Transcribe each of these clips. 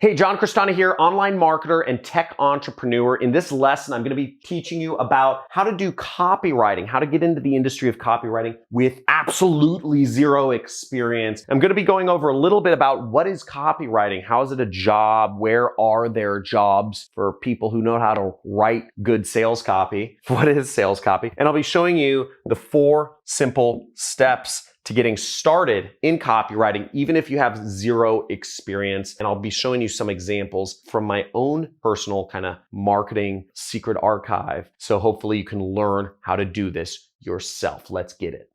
Hey, John Cristana here, online marketer and tech entrepreneur. In this lesson, I'm going to be teaching you about how to do copywriting, how to get into the industry of copywriting with absolutely zero experience. I'm going to be going over a little bit about what is copywriting, how is it a job, where are there jobs for people who know how to write good sales copy, what is sales copy, and I'll be showing you the 4 simple steps to getting started in copywriting, even if you have zero experience. And I'll be showing you some examples from my own personal kind of marketing secret archive. So hopefully you can learn how to do this yourself. Let's get it.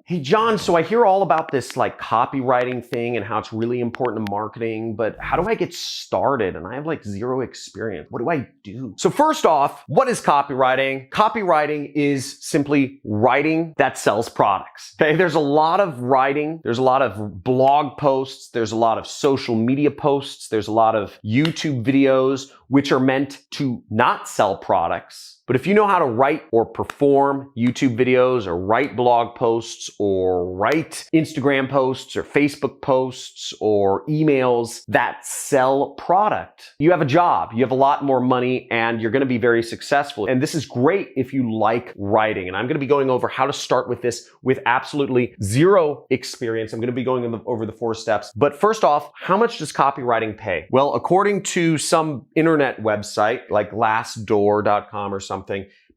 Hey, John, so I hear all about this like copywriting thing and how it's really important to marketing, but how do I get started? And I have like zero experience. What do I do? So first off, what is copywriting? Copywriting is simply writing that sells products. Okay, there's a lot of writing. There's a lot of blog posts. There's a lot of social media posts. There's a lot of YouTube videos, which are meant to not sell products. But if you know how to write or perform YouTube videos or write blog posts or write Instagram posts or Facebook posts or emails that sell product, you have a job, you have a lot more money, and you're going to be very successful. And this is great if you like writing. And I'm going to be going over how to start with this with absolutely zero experience. I'm going to be going over the 4 steps. But first off, how much does copywriting pay? Well, according to some internet website like Glassdoor.com or something,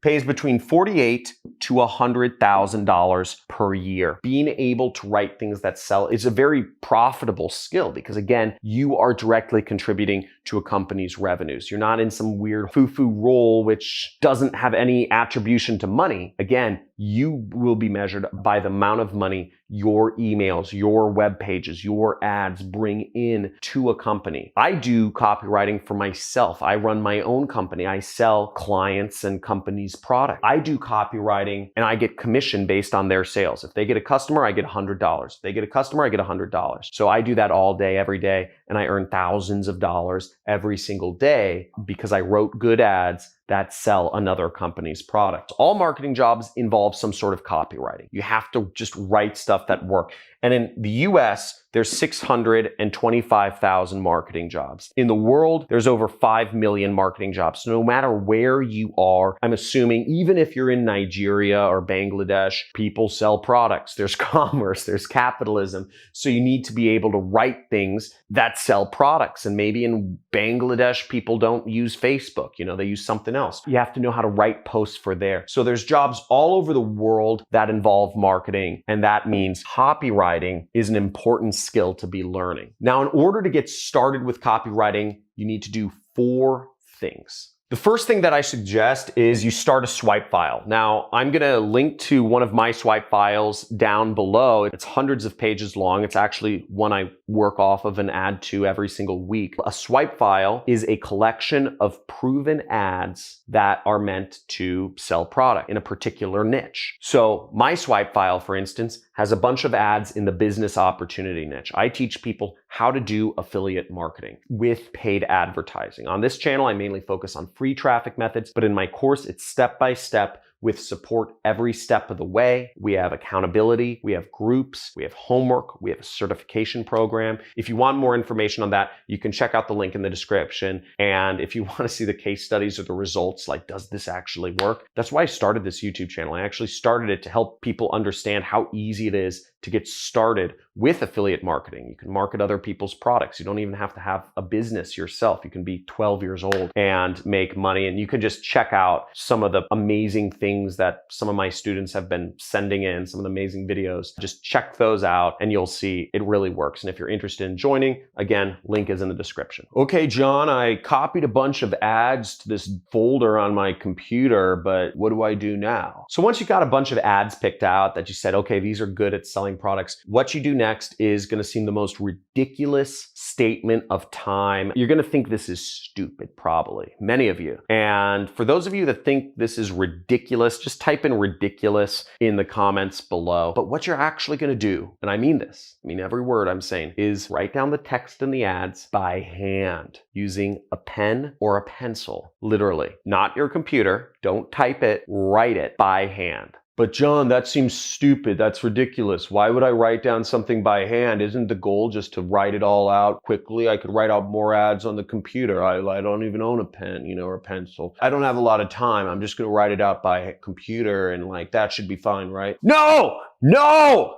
pays between $48,000 to $100,000 per year. Being able to write things that sell is a very profitable skill because, again, you are directly contributing to a company's revenues. You're not in some weird foo-foo role which doesn't have any attribution to money. Again, you will be measured by the amount of money your emails, your web pages, your ads bring in to a company. I do copywriting for myself. I run my own company. I sell clients and companies product. I do copywriting and I get commission based on their sales. If they get a customer, I get $100. If they get a customer, I get $100. So I do that all day, every day, and I earn thousands of dollars every single day because I wrote good ads that sell another company's product. All marketing jobs involve some sort of copywriting. You have to just write stuff that work. And in the US, there's 625,000 marketing jobs. In the world, there's over 5 million marketing jobs. So no matter where you are, I'm assuming even if you're in Nigeria or Bangladesh, people sell products. There's commerce, there's capitalism. So you need to be able to write things that sell products. And maybe in Bangladesh, people don't use Facebook. They use something else. You have to know how to write posts for there. So there's jobs all over the world that involve marketing, and that means copywriting is an important skill to be learning. Now, in order to get started with copywriting, you need to do 4 things. The first thing that I suggest is you start a swipe file. Now, I'm going to link to one of my swipe files down below. It's hundreds of pages long. It's actually one I work off of and add to every single week. A swipe file is a collection of proven ads that are meant to sell product in a particular niche. So my swipe file, for instance, has a bunch of ads in the business opportunity niche. I teach people how to do affiliate marketing with paid advertising. On this channel, I mainly focus on free traffic methods, but in my course, it's step-by-step with support every step of the way. We have accountability, we have groups, we have homework, we have a certification program. If you want more information on that, you can check out the link in the description. And if you want to see the case studies or the results, like, does this actually work? That's why I started this YouTube channel. I actually started it to help people understand how easy it is to get started with affiliate marketing. You can market other people's products. You don't even have to have a business yourself. You can be 12 years old and make money. And you can just check out some of the amazing things that some of my students have been sending in, some of the amazing videos. Just check those out and you'll see it really works. And if you're interested in joining, again, link is in the description. Okay, John, I copied a bunch of ads to this folder on my computer, but what do I do now? So once you got a bunch of ads picked out that you said, okay, these are good at selling products, what you do next is going to seem the most ridiculous statement of time. You're going to think this is stupid, probably, many of you. And for those of you that think this is ridiculous, just type in ridiculous in the comments below. But what you're actually going to do, and I mean this, I mean every word I'm saying, is write down the text in the ads by hand using a pen or a pencil, literally, not your computer. Don't type it, write it by hand. But John, that seems stupid. That's ridiculous. Why would I write down something by hand? Isn't the goal just to write it all out quickly? I could write out more ads on the computer. I don't even own a pen, or a pencil. I don't have a lot of time. I'm just going to write it out by computer and that should be fine, right? No!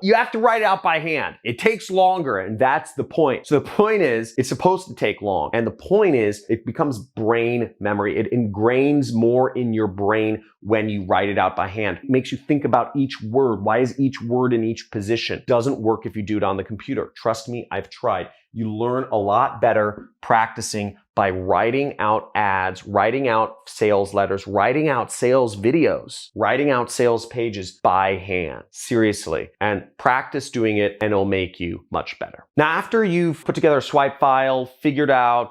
You have to write it out by hand. It takes longer, and that's the point. So the point is, it's supposed to take long. And the point is, it becomes brain memory. It ingrains more in your brain when you write it out by hand. It makes you think about each word. Why is each word in each position? Doesn't work if you do it on the computer. Trust me, I've tried. You learn a lot better practicing by writing out ads, writing out sales letters, writing out sales videos, writing out sales pages by hand. Seriously. And practice doing it and it'll make you much better. Now, after you've put together a swipe file,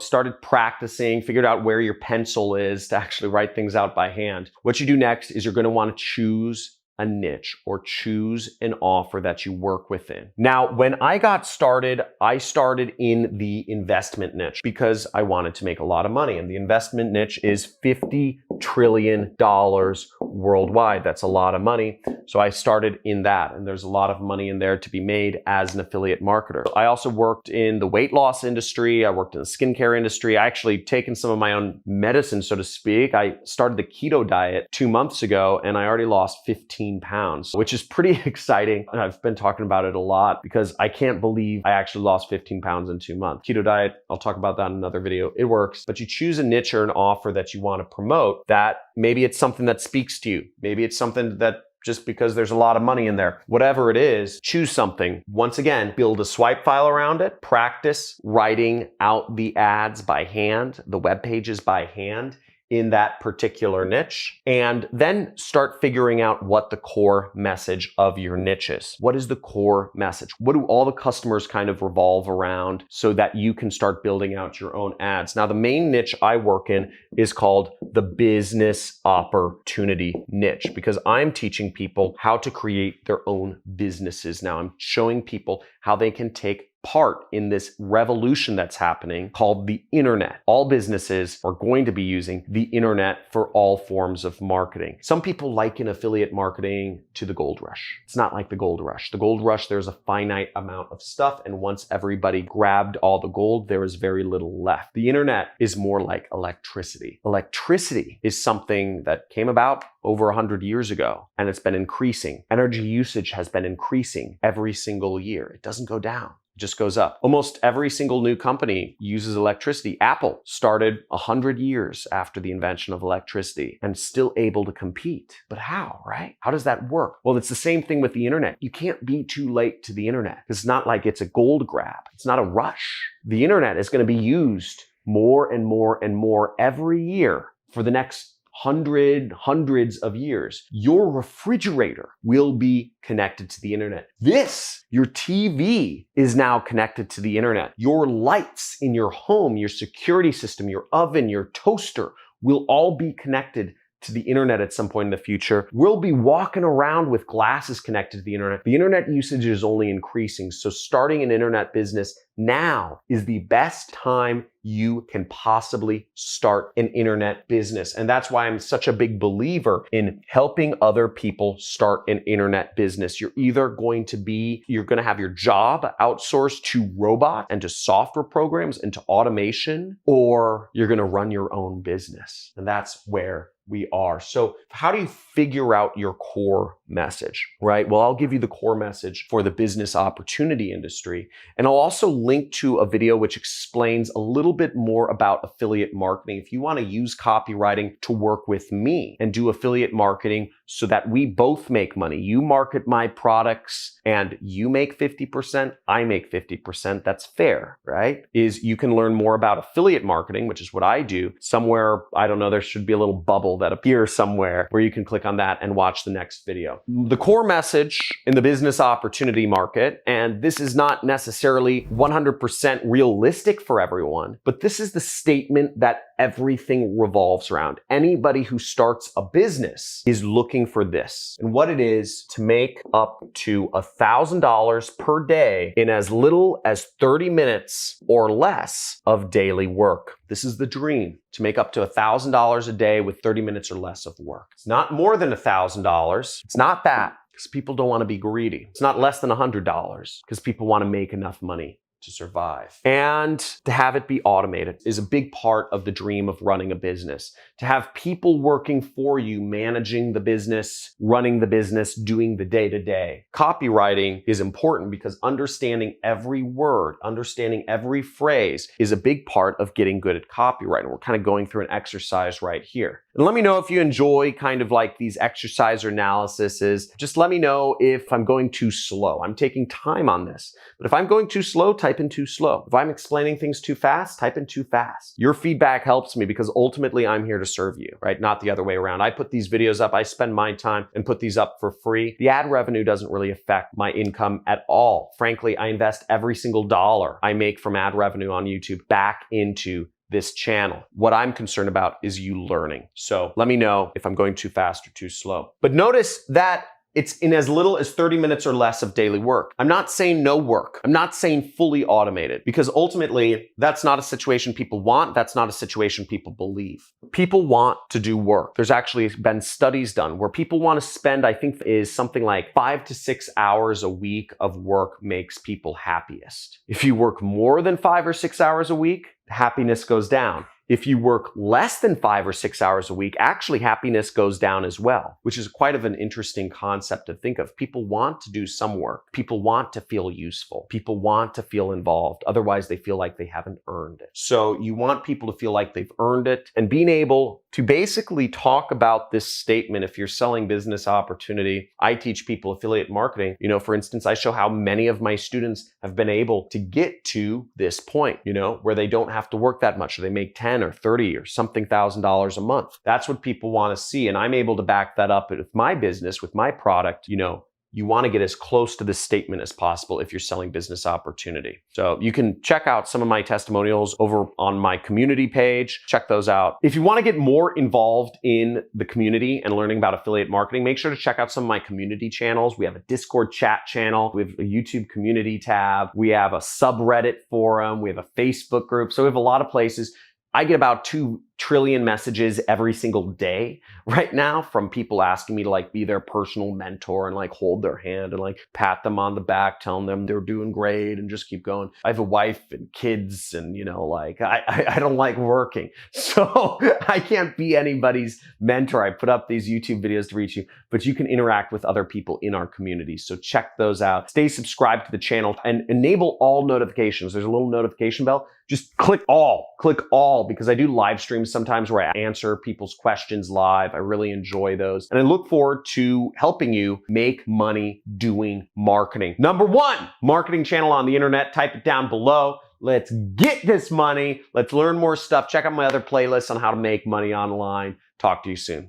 started practicing, figured out where your pencil is to actually write things out by hand, what you do next is you're going to want to choose a niche or choose an offer that you work within. Now, when I got started, I started in the investment niche because I wanted to make a lot of money. And the investment niche is $50 trillion worldwide. That's a lot of money. So I started in that, and there's a lot of money in there to be made as an affiliate marketer. I also worked in the weight loss industry. I worked in the skincare industry. I actually taken some of my own medicine, so to speak. I started the keto diet 2 months ago, and I already lost 15 pounds, which is pretty exciting. And I've been talking about it a lot because I can't believe I actually lost 15 pounds in 2 months. Keto diet, I'll talk about that in another video. It works, but you choose a niche or an offer that you want to promote that maybe it's something that speaks to you. Maybe it's something that just because there's a lot of money in there. Whatever it is, choose something. Once again, build a swipe file around it. Practice writing out the ads by hand, the web pages by hand in that particular niche, and then start figuring out what the core message of your niche is. What is the core message? What do all the customers kind of revolve around so that you can start building out your own ads? Now, the main niche I work in is called the business opportunity niche because I'm teaching people how to create their own businesses. Now, I'm showing people how they can take part in this revolution that's happening called the internet. All businesses are going to be using the internet for all forms of marketing. Some people liken affiliate marketing to the gold rush. It's not like the gold rush. The gold rush, there's a finite amount of stuff, and once everybody grabbed all the gold, there is very little left. The internet is more like electricity. Electricity is something that came about over 100 years ago, and it's been increasing. Energy usage has been increasing every single year. It doesn't go down. Just goes up. Almost every single new company uses electricity. Apple started 100 years after the invention of electricity and still able to compete. But how, right? How does that work? Well, it's the same thing with the internet. You can't be too late to the internet. It's not like it's a gold grab. It's not a rush. The internet is going to be used more and more and more every year for the next hundreds of years. Your refrigerator will be connected to the internet. Your TV is now connected to the internet. Your lights in your home, your security system, your oven, your toaster will all be connected to the internet at some point in the future. We'll be walking around with glasses connected to the internet. The internet usage is only increasing. So starting an internet business now is the best time you can possibly start an internet business. And that's why I'm such a big believer in helping other people start an internet business. You're going to have your job outsourced to robots and to software programs and to automation, or you're going to run your own business. And that's where we are. So how do you figure out your core message, right? Well, I'll give you the core message for the business opportunity industry. And I'll also link to a video which explains a little bit more about affiliate marketing. If you want to use copywriting to work with me and do affiliate marketing so that we both make money, you market my products and you make 50%, I make 50%, that's fair, right? You can learn more about affiliate marketing, which is what I do. Somewhere, I don't know, there should be a little bubble that appears somewhere where you can click on that and watch the next video. The core message in the business opportunity market, and this is not necessarily 100% realistic for everyone, but this is the statement that everything revolves around. Anybody who starts a business is looking for this. And what it is to make up to $1,000 per day in as little as 30 minutes or less of daily work. This is the dream, to make up to $1,000 a day with 30 minutes or less of work. It's not more than $1,000. It's not that, because people don't want to be greedy. It's not less than $100, because people want to make enough money to survive. And to have it be automated is a big part of the dream of running a business. To have people working for you, managing the business, running the business, doing the day-to-day. Copywriting is important because understanding every word, understanding every phrase is a big part of getting good at copywriting. We're kind of going through an exercise right here. And let me know if you enjoy kind of like these exercise or analyses. Just let me know if I'm going too slow. I'm taking time on this. But if I'm going too slow, type in too slow. If I'm explaining things too fast, type in too fast. Your feedback helps me because ultimately I'm here to serve you, right? Not the other way around. I put these videos up, I spend my time and put these up for free. The ad revenue doesn't really affect my income at all. Frankly, I invest every single dollar I make from ad revenue on YouTube back into this channel. What I'm concerned about is you learning. So let me know if I'm going too fast or too slow. But notice that it's in as little as 30 minutes or less of daily work. I'm not saying no work. I'm not saying fully automated, because ultimately that's not a situation people want. That's not a situation people believe. People want to do work. There's actually been studies done where people want to spend, I think is something like 5 to 6 hours a week of work makes people happiest. If you work more than 5 or 6 hours a week, happiness goes down. If you work less than 5 or 6 hours a week, actually happiness goes down as well, which is quite of an interesting concept to think of. People want to do some work. People want to feel useful. People want to feel involved. Otherwise, they feel like they haven't earned it. So you want people to feel like they've earned it, and being able to basically talk about this statement. If you're selling business opportunity, I teach people affiliate marketing. For instance, I show how many of my students have been able to get to this point, where they don't have to work that much, or they make 10 or 30 or something $1,000 a month. That's what people want to see. And I'm able to back that up with my business, with my product. You want to get as close to this statement as possible if you're selling business opportunity. So you can check out some of my testimonials over on my community page. Check those out. If you want to get more involved in the community and learning about affiliate marketing, make sure to check out some of my community channels. We have a Discord chat channel. We have a YouTube community tab. We have a subreddit forum. We have a Facebook group. So we have a lot of places. I get about 2 trillion messages every single day right now from people asking me to be their personal mentor and hold their hand and pat them on the back, telling them they're doing great and just keep going. I have a wife and kids and I don't like working. So I can't be anybody's mentor. I put up these YouTube videos to reach you, but you can interact with other people in our community. So check those out. Stay subscribed to the channel and enable all notifications. There's a little notification bell. Just click all, because I do live streams sometimes where I answer people's questions live. I really enjoy those. And I look forward to helping you make money doing marketing. Number 1 marketing channel on the internet. Type it down below. Let's get this money. Let's learn more stuff. Check out my other playlists on how to make money online. Talk to you soon.